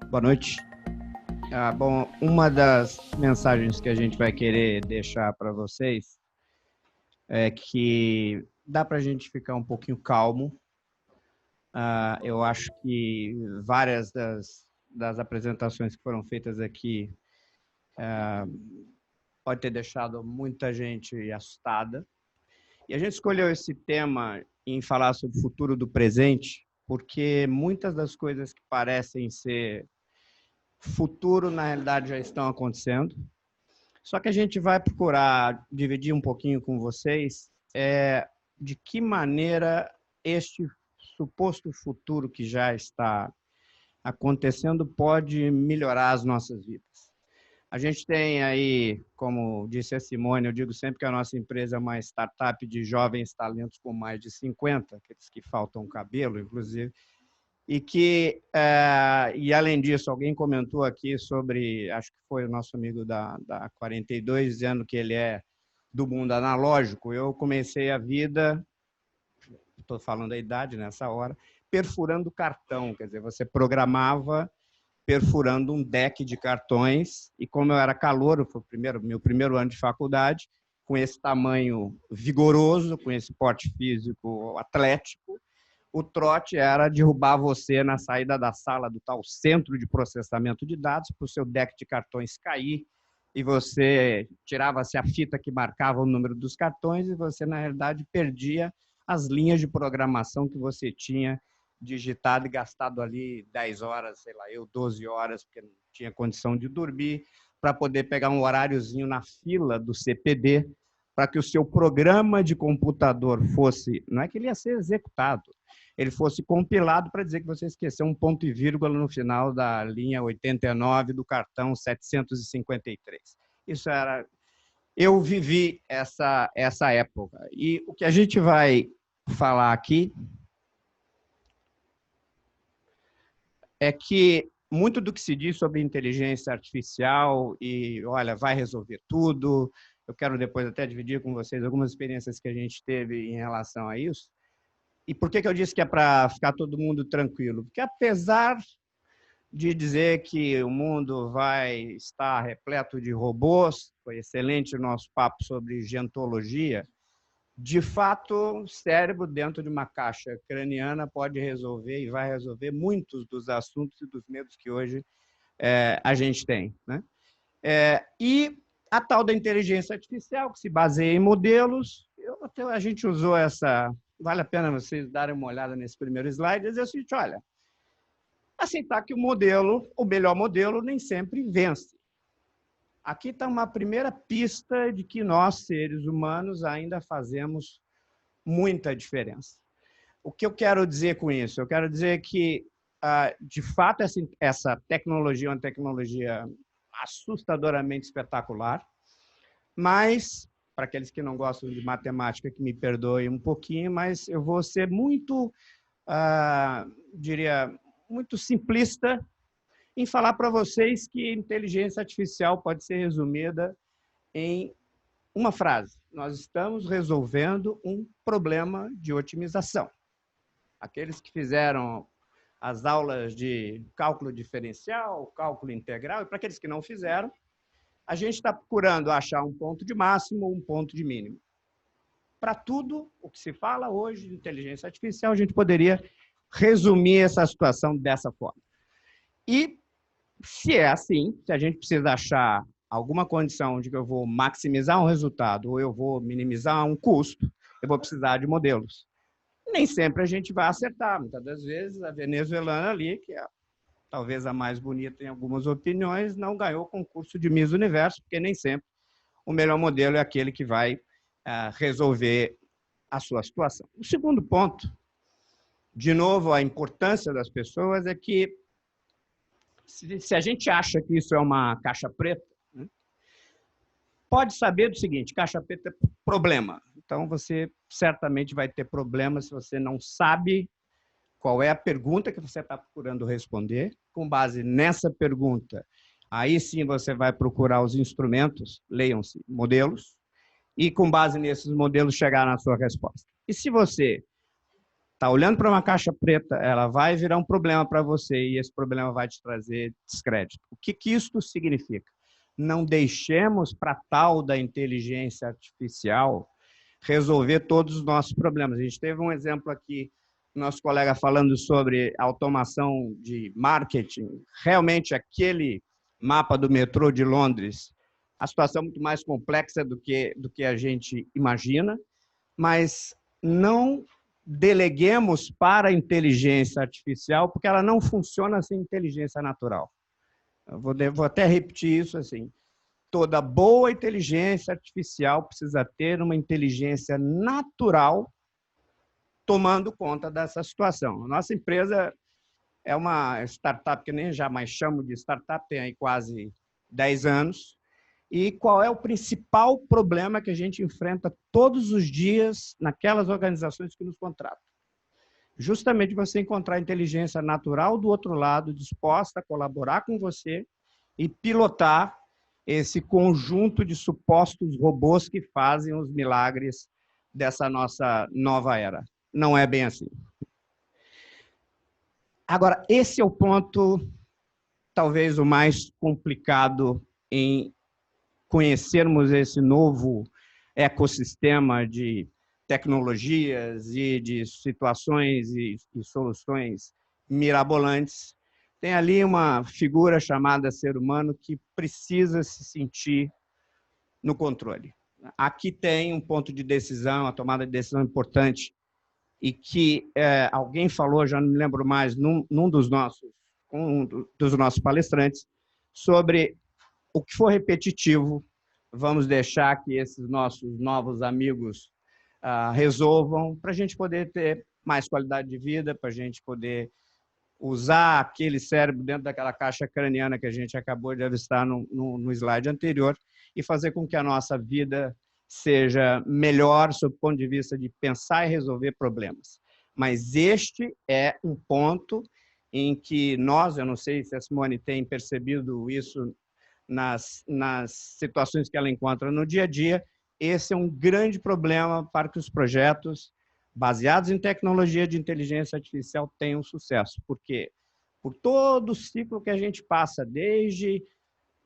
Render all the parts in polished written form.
Boa noite. Bom, uma das mensagens que a gente vai querer deixar para vocês é que dá para a gente ficar um pouquinho calmo. Eu acho que várias das apresentações que foram feitas aqui pode ter deixado muita gente assustada. E a gente escolheu esse tema em falar sobre o futuro do presente, porque muitas das coisas que parecem ser futuro, na realidade, já estão acontecendo. Só que a gente vai procurar dividir um pouquinho com vocês de que maneira este suposto futuro que já está acontecendo pode melhorar as nossas vidas. A gente tem aí, como disse a Simone, eu digo sempre que a nossa empresa é uma startup de jovens talentos com mais de 50, aqueles que faltam cabelo, inclusive, e além disso, alguém comentou aqui sobre, acho que foi o nosso amigo da 42, dizendo que ele é do mundo analógico. Eu comecei a vida, estou falando a idade nessa hora, perfurando cartão, quer dizer, você programava perfurando um deck de cartões, e como eu era calouro, foi meu primeiro ano de faculdade, com esse tamanho vigoroso, com esse porte físico atlético, o trote era derrubar você na saída da sala do tal centro de processamento de dados para o seu deck de cartões cair e você tirava-se a fita que marcava o número dos cartões e você, na realidade, perdia as linhas de programação que você tinha digitado e gastado ali 10 horas, sei lá, 12 horas, porque não tinha condição de dormir, para poder pegar um horáriozinho na fila do CPD, para que o seu programa de computador fosse, não é que ele ia ser executado, ele fosse compilado para dizer que você esqueceu um ponto e vírgula no final da linha 89 do cartão 753. Isso era... Eu vivi essa época. E o que a gente vai falar aqui é que muito do que se diz sobre inteligência artificial e, olha, vai resolver tudo, eu quero depois até dividir com vocês algumas experiências que a gente teve em relação a isso. E por que eu disse que é para ficar todo mundo tranquilo? Porque apesar de dizer que o mundo vai estar repleto de robôs, foi excelente o nosso papo sobre gerontologia, de fato, o cérebro dentro de uma caixa craniana pode resolver e vai resolver muitos dos assuntos e dos medos que hoje a gente tem, né? E a tal da inteligência artificial, que se baseia em modelos, a gente usou essa... Vale a pena vocês darem uma olhada nesse primeiro slide e dizer o seguinte, olha, aceitar que o melhor modelo, nem sempre vence. Aqui está uma primeira pista de que nós, seres humanos, ainda fazemos muita diferença. O que eu quero dizer com isso? Eu quero dizer que, de fato, essa tecnologia é uma tecnologia assustadoramente espetacular, mas, para aqueles que não gostam de matemática, que me perdoem um pouquinho, mas eu vou ser muito, diria, muito simplista em falar para vocês que inteligência artificial pode ser resumida em uma frase. Nós estamos resolvendo um problema de otimização. Aqueles que fizeram as aulas de cálculo diferencial, cálculo integral, e para aqueles que não fizeram, a gente está procurando achar um ponto de máximo, um ponto de mínimo. Para tudo o que se fala hoje de inteligência artificial, a gente poderia resumir essa situação dessa forma. E se é assim, se a gente precisa achar alguma condição de que eu vou maximizar um resultado ou eu vou minimizar um custo, eu vou precisar de modelos. Nem sempre a gente vai acertar. Muitas das vezes a venezuelana ali, que é talvez a mais bonita em algumas opiniões, não ganhou o concurso de Miss Universo, porque nem sempre o melhor modelo é aquele que vai resolver a sua situação. O segundo ponto, de novo, a importância das pessoas é que se a gente acha que isso é uma caixa preta, né, pode saber do seguinte, caixa preta é problema. Então, você certamente vai ter problema se você não sabe qual é a pergunta que você está procurando responder. Com base nessa pergunta, aí sim você vai procurar os instrumentos, leiam-se, modelos, e com base nesses modelos chegar na sua resposta. E se você está olhando para uma caixa preta, ela vai virar um problema para você e esse problema vai te trazer descrédito. O que isto significa? Não deixemos para tal da inteligência artificial resolver todos os nossos problemas. A gente teve um exemplo aqui, nosso colega falando sobre automação de marketing. Realmente, aquele mapa do metrô de Londres, a situação é muito mais complexa do que a gente imagina, mas não deleguemos para a inteligência artificial, porque ela não funciona sem inteligência natural. Eu vou até repetir isso assim. Toda boa inteligência artificial precisa ter uma inteligência natural tomando conta dessa situação. A nossa empresa é uma startup que nem jamais chamo de startup, tem aí quase 10 anos. E qual é o principal problema que a gente enfrenta todos os dias naquelas organizações que nos contratam? Justamente você encontrar a inteligência natural do outro lado, disposta a colaborar com você e pilotar esse conjunto de supostos robôs que fazem os milagres dessa nossa nova era. Não é bem assim. Agora, esse é o ponto, talvez o mais complicado em conhecermos esse novo ecossistema de tecnologias e de situações e soluções mirabolantes. Tem ali uma figura chamada ser humano que precisa se sentir no controle. Aqui tem um ponto de decisão, a tomada de decisão importante, e que alguém falou, já não me lembro mais, um dos nossos palestrantes, sobre o que for repetitivo, vamos deixar que esses nossos novos amigos resolvam, para a gente poder ter mais qualidade de vida, para a gente poder usar aquele cérebro dentro daquela caixa craniana que a gente acabou de avistar no slide anterior e fazer com que a nossa vida seja melhor sob o ponto de vista de pensar e resolver problemas. Mas este é um ponto em que nós, eu não sei se a Simone tem percebido isso nas situações que ela encontra no dia a dia, esse é um grande problema para que os projetos baseados em tecnologia de inteligência artificial tenham sucesso. Por quê? Por todo o ciclo que a gente passa, desde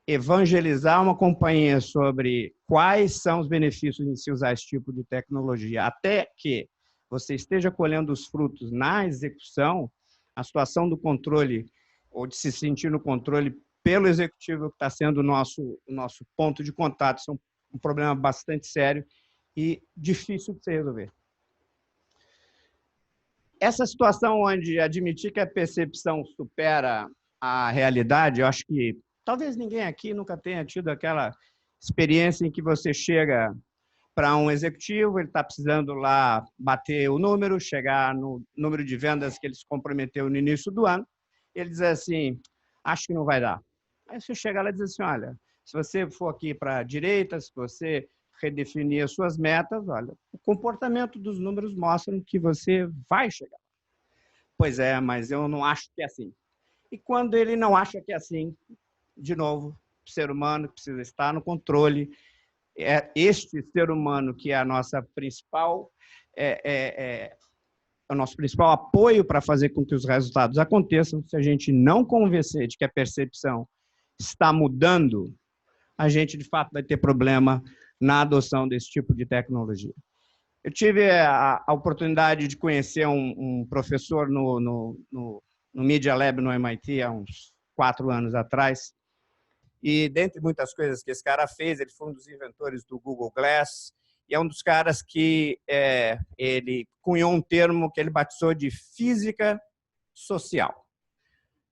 evangelizar uma companhia sobre quais são os benefícios de se usar esse tipo de tecnologia, até que você esteja colhendo os frutos na execução, a situação do controle, ou de se sentir no controle pelo executivo, que está sendo o nosso ponto de contato, é um problema bastante sério e difícil de se resolver. Essa situação onde admitir que a percepção supera a realidade, eu acho que talvez ninguém aqui nunca tenha tido aquela experiência em que você chega para um executivo, ele está precisando lá bater o número, chegar no número de vendas que ele se comprometeu no início do ano, ele diz assim, acho que não vai dar. Aí você chega lá e diz assim, olha, se você for aqui para a direita, se você redefinir as suas metas, olha, o comportamento dos números mostra que você vai chegar. Pois é, mas eu não acho que é assim. E quando ele não acha que é assim, de novo, o ser humano precisa estar no controle. É este ser humano que é a nossa principal, o nosso principal apoio para fazer com que os resultados aconteçam. Se a gente não convencer de que a percepção está mudando, a gente, de fato, vai ter problema na adoção desse tipo de tecnologia. Eu tive a oportunidade de conhecer um professor no Media Lab no MIT há uns 4 anos atrás, e dentre muitas coisas que esse cara fez, ele foi um dos inventores do Google Glass, e é um dos caras que ele cunhou um termo que ele batizou de física social.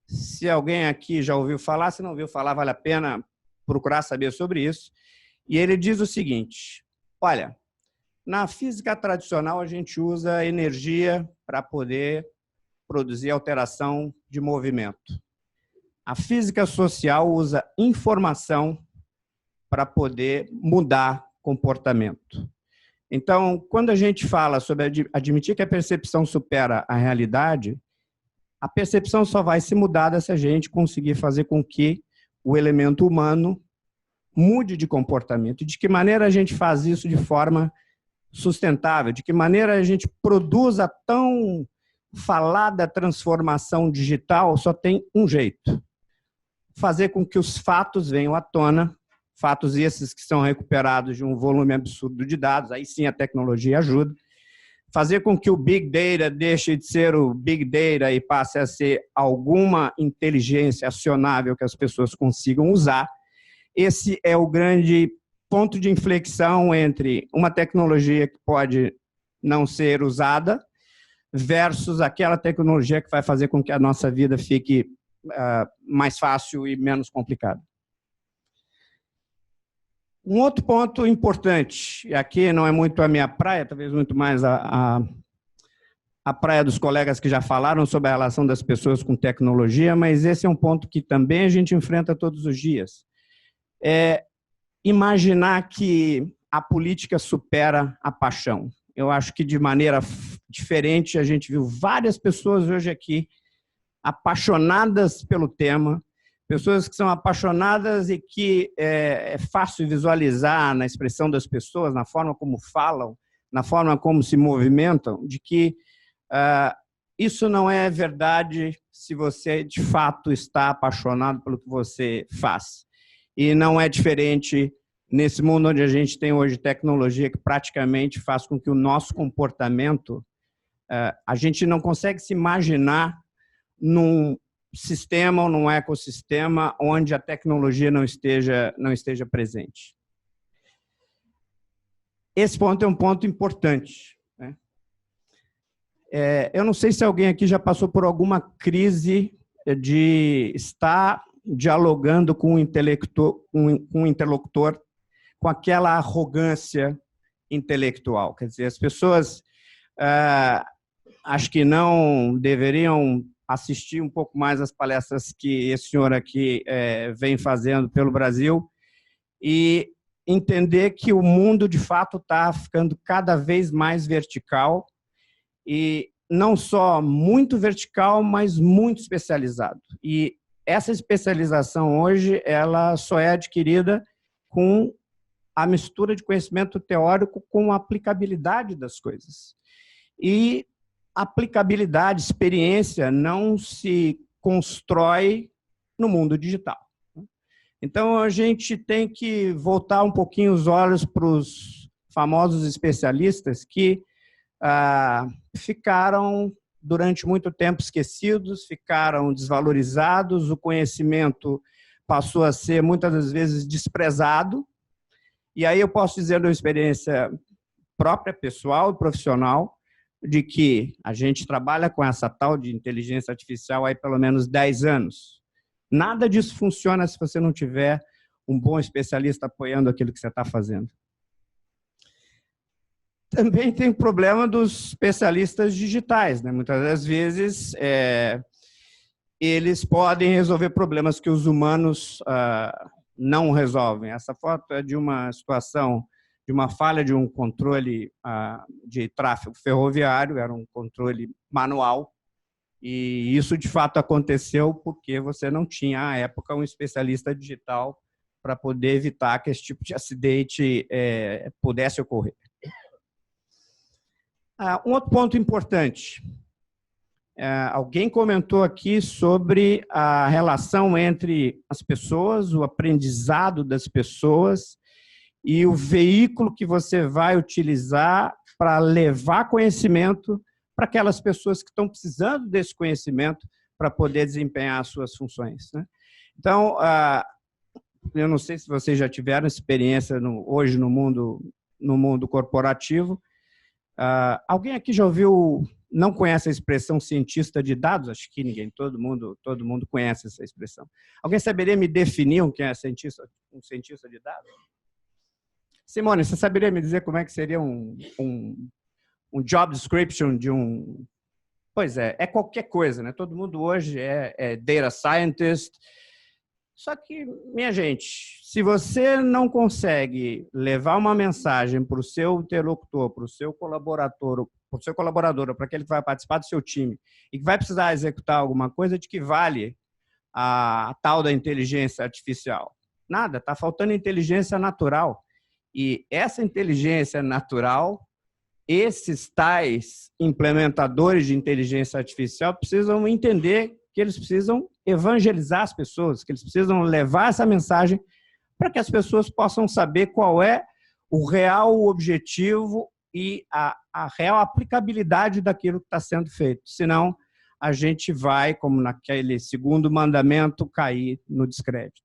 Se alguém aqui já ouviu falar, se não ouviu falar, vale a pena procurar saber sobre isso. E ele diz o seguinte, olha, na física tradicional a gente usa energia para poder produzir alteração de movimento. A física social usa informação para poder mudar comportamento. Então, quando a gente fala sobre admitir que a percepção supera a realidade, a percepção só vai se mudar se a gente conseguir fazer com que o elemento humano mude de comportamento. De que maneira a gente faz isso de forma sustentável? De que maneira a gente produza tão falar da transformação digital só tem um jeito: fazer com que os fatos venham à tona, fatos esses que são recuperados de um volume absurdo de dados, aí sim a tecnologia ajuda. Fazer com que o Big Data deixe de ser o Big Data e passe a ser alguma inteligência acionável que as pessoas consigam usar. Esse é o grande ponto de inflexão entre uma tecnologia que pode não ser usada versus aquela tecnologia que vai fazer com que a nossa vida fique mais fácil e menos complicada. Um outro ponto importante, e aqui não é muito a minha praia, talvez muito mais a praia dos colegas que já falaram sobre a relação das pessoas com tecnologia, mas esse é um ponto que também a gente enfrenta todos os dias. É imaginar que a política supera a paixão. Eu acho que, de maneira diferente, a gente viu várias pessoas hoje aqui apaixonadas pelo tema, pessoas que são apaixonadas e que é fácil visualizar na expressão das pessoas, na forma como falam, na forma como se movimentam, de que isso não é verdade se você, de fato, está apaixonado pelo que você faz. E não é diferente nesse mundo onde a gente tem hoje tecnologia que praticamente faz com que o nosso comportamento, a gente não consegue se imaginar num sistema ou num ecossistema onde a tecnologia não esteja presente. Esse ponto é um ponto importante, né? Eu não sei se alguém aqui já passou por alguma crise de estar dialogando com um interlocutor com aquela arrogância intelectual. Quer dizer, as pessoas acho que não deveriam assistir um pouco mais às palestras que esse senhor aqui vem fazendo pelo Brasil e entender que o mundo, de fato, está ficando cada vez mais vertical e não só muito vertical, mas muito especializado. E essa especialização hoje, ela só é adquirida com a mistura de conhecimento teórico com a aplicabilidade das coisas. E aplicabilidade, experiência, não se constrói no mundo digital. Então, a gente tem que voltar um pouquinho os olhos para os famosos especialistas que ficaram durante muito tempo esquecidos, ficaram desvalorizados, o conhecimento passou a ser muitas das vezes desprezado. E aí eu posso dizer da experiência própria, pessoal e profissional, de que a gente trabalha com essa tal de inteligência artificial há pelo menos 10 anos. Nada disso funciona se você não tiver um bom especialista apoiando aquilo que você está fazendo. Também tem o problema dos especialistas digitais, né? Muitas das vezes eles podem resolver problemas que os humanos não resolvem. Essa foto é de uma situação de uma falha de um controle de tráfego ferroviário, era um controle manual, e isso de fato aconteceu porque você não tinha, à época, um especialista digital para poder evitar que esse tipo de acidente pudesse ocorrer. Um outro ponto importante, alguém comentou aqui sobre a relação entre as pessoas, o aprendizado das pessoas e o veículo que você vai utilizar para levar conhecimento para aquelas pessoas que estão precisando desse conhecimento para poder desempenhar as suas funções, né? Então, eu não sei se vocês já tiveram experiência hoje no mundo corporativo. Alguém aqui já ouviu, não conhece a expressão cientista de dados? Acho que ninguém, todo mundo conhece essa expressão. Alguém saberia me definir o que é um cientista de dados? Simone, você saberia me dizer como é que seria um job description de um... Pois é qualquer coisa, né? Todo mundo hoje é data scientist. Só que, minha gente, se você não consegue levar uma mensagem para o seu interlocutor, para o seu colaborador, para aquele que vai participar do seu time e que vai precisar executar alguma coisa, de que vale a tal da inteligência artificial? Nada, está faltando inteligência natural. E essa inteligência natural esses tais implementadores de inteligência artificial precisam entender que eles precisam evangelizar as pessoas, que eles precisam levar essa mensagem para que as pessoas possam saber qual é o real objetivo e a real aplicabilidade daquilo que está sendo feito. Senão, a gente vai, como naquele segundo mandamento, cair no descrédito.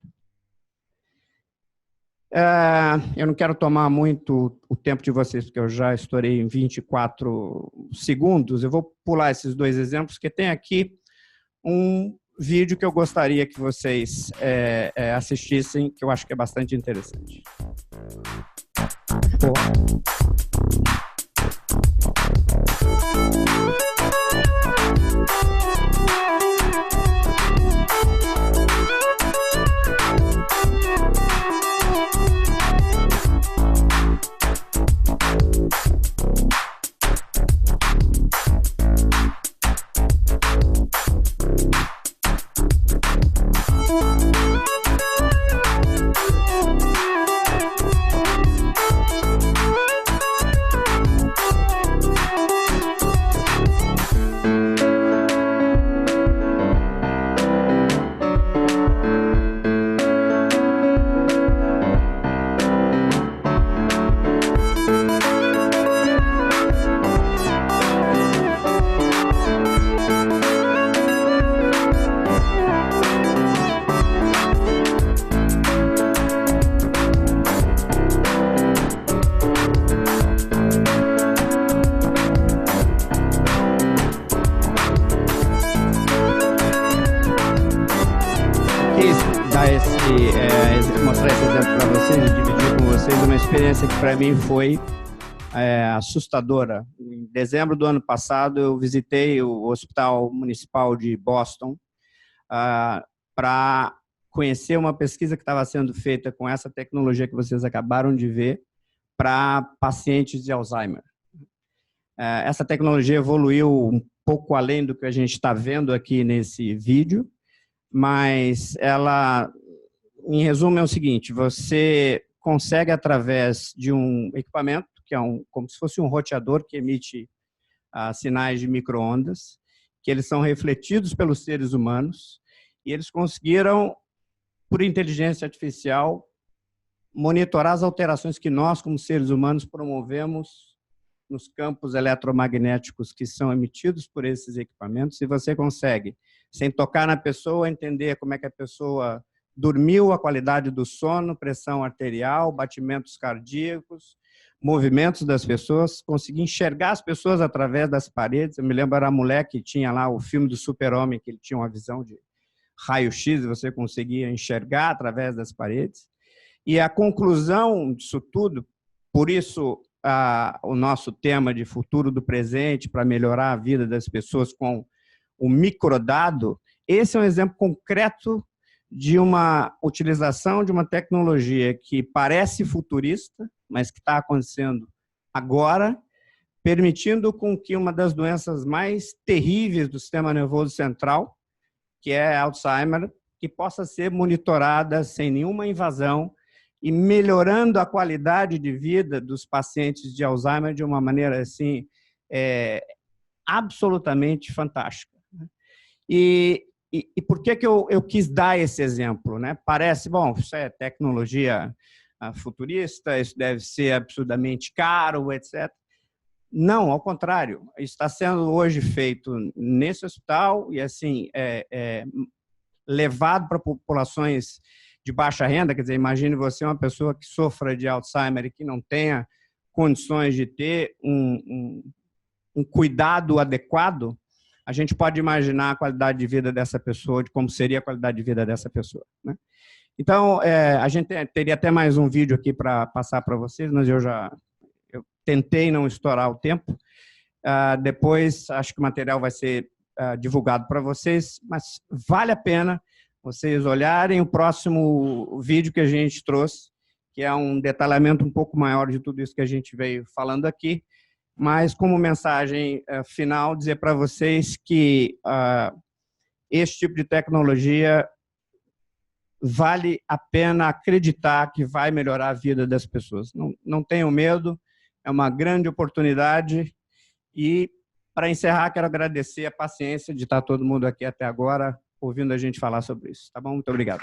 Eu não quero tomar muito o tempo de vocês, porque eu já estourei em 24 segundos. Eu vou pular esses dois exemplos, porque tem aqui um vídeo que eu gostaria que vocês assistissem, que eu acho que é bastante interessante. Mostrar esse exemplo para vocês e dividir com vocês uma experiência que para mim foi assustadora. Em dezembro do ano passado, eu visitei o Hospital Municipal de Boston para conhecer uma pesquisa que estava sendo feita com essa tecnologia que vocês acabaram de ver para pacientes de Alzheimer. Essa tecnologia evoluiu um pouco além do que a gente está vendo aqui nesse vídeo, mas ela, em resumo, é o seguinte: você consegue, através de um equipamento, que é como se fosse um roteador que emite sinais de micro-ondas, que eles são refletidos pelos seres humanos, e eles conseguiram, por inteligência artificial, monitorar as alterações que nós, como seres humanos, promovemos nos campos eletromagnéticos que são emitidos por esses equipamentos, e você consegue, sem tocar na pessoa, entender como é que a pessoa dormiu, a qualidade do sono, pressão arterial, batimentos cardíacos, movimentos das pessoas, conseguir enxergar as pessoas através das paredes. Eu me lembro, era a mulher que tinha lá o filme do Super-Homem, que ele tinha uma visão de raio-x, e você conseguia enxergar através das paredes. E a conclusão disso tudo, por isso o nosso tema de futuro do presente, para melhorar a vida das pessoas com o microdado, esse é um exemplo concreto de uma utilização de uma tecnologia que parece futurista, mas que está acontecendo agora, permitindo com que uma das doenças mais terríveis do sistema nervoso central, que é Alzheimer, que possa ser monitorada sem nenhuma invasão e melhorando a qualidade de vida dos pacientes de Alzheimer de uma maneira assim absolutamente fantástica. E por que eu quis dar esse exemplo, né? Parece, bom, isso é tecnologia futurista, isso deve ser absurdamente caro, etc. Não, ao contrário, está sendo hoje feito nesse hospital e assim levado para populações de baixa renda. Quer dizer, imagine você uma pessoa que sofra de Alzheimer e que não tenha condições de ter um cuidado adequado. A gente pode imaginar a qualidade de vida dessa pessoa, de como seria a qualidade de vida dessa pessoa, né? Então, a gente teria até mais um vídeo aqui para passar para vocês, mas eu tentei não estourar o tempo. Depois, acho que o material vai ser divulgado para vocês, mas vale a pena vocês olharem o próximo vídeo que a gente trouxe, que é um detalhamento um pouco maior de tudo isso que a gente veio falando aqui, mas como mensagem final, dizer para vocês que esse tipo de tecnologia vale a pena acreditar que vai melhorar a vida das pessoas. Não tenham medo, é uma grande oportunidade. E, para encerrar, quero agradecer a paciência de estar todo mundo aqui até agora, ouvindo a gente falar sobre isso. Tá bom? Muito obrigado.